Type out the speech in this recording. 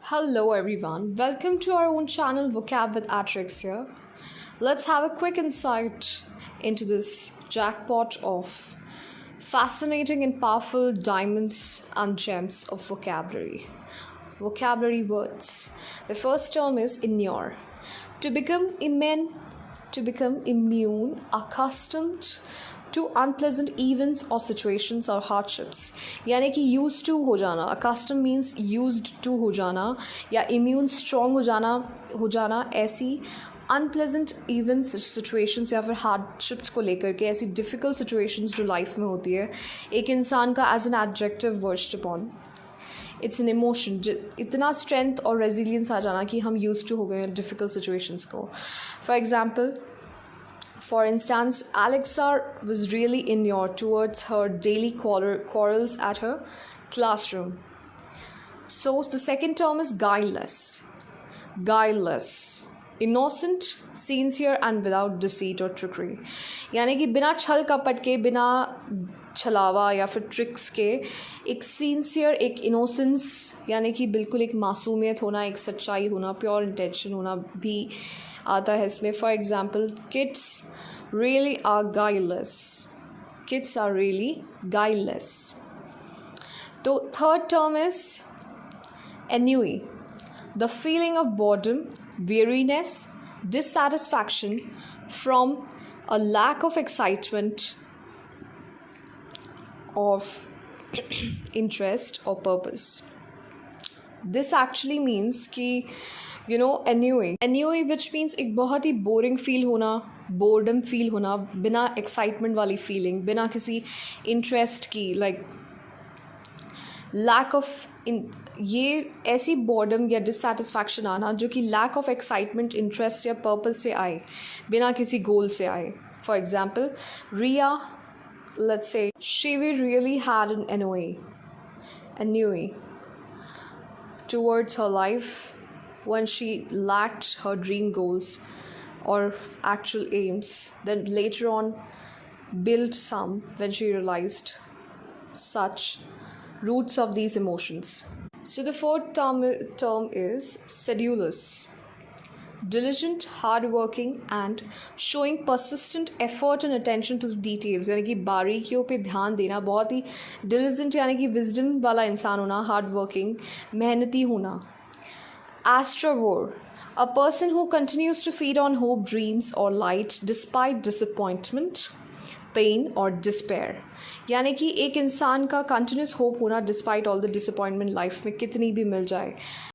Hello everyone, welcome to our own channel Vocab with Atrix here. Let's have a quick insight into this jackpot of fascinating and powerful diamonds and gems of vocabulary. Vocabulary words. The first term is inure. To become immune, accustomed to unpleasant events or situations or hardships. यानी कि used to हो जाना. Accustomed means used to हो जाना या immune strong हो जाना ऐसी अनप्लेजेंट इवेंट्स सिचुएशंस या फिर हार्डशिप्स को लेकर के ऐसी डिफ़िकल्ट सिचुएशंस जो लाइफ में होती है एक इंसान का as an adjective versed upon it's an emotion इतना स्ट्रेंथ और रेजिलियंस आ जाना कि हम यूज टू हो गए हैं डिफ़िकल्ट सिचुएशंस को. For instance, Alexa was really inured towards her daily quarrels at her classroom. So the second term is guileless. Guileless. Innocent, sincere and without deceit or trickery. यानी कि बिना छल कपट के, बिना छलावा या फिर ट्रिक्स के एक सिंसियर, एक इनोसेंस यानी कि बिल्कुल एक मासूमियत होना, एक सच्चाई होना, प्योर इंटेंशन होना भी आता है इसमें. For example, kids really are guileless. Kids are really guileless. तो third term is ennui. The feeling of boredom, weariness, dissatisfaction from a lack of excitement, of interest or purpose. This actually means कि ennui which means एक बहुत ही boring feel होना, boredom feel होना, बिना excitement वाली feeling, बिना किसी interest की, लाइक लैक ऑफ ये ऐसी बोर्डम या डिससेटिस्फैक्शन आना जो कि लैक ऑफ एक्साइटमेंट, इंटरेस्ट या पर्पस से आए, बिना किसी गोल से आए. For example, Riya, let's say she really had an ennui towards her life when she lacked her dream goals or actual aims, then later on built some when she realized such roots of these emotions. So the fourth term is sedulous. Diligent, hardworking and showing persistent effort and attention to details. यानी कि बारीकियों पे ध्यान देना, बहुत ही diligent यानी कि wisdom वाला इंसान होना, hardworking, मेहनती होना. Astrovore, a person who continues to feed on hope, dreams or light despite disappointment, pain or despair. यानी कि एक इंसान का continuous hope होना despite all the disappointment life में कितनी भी मिल जाए.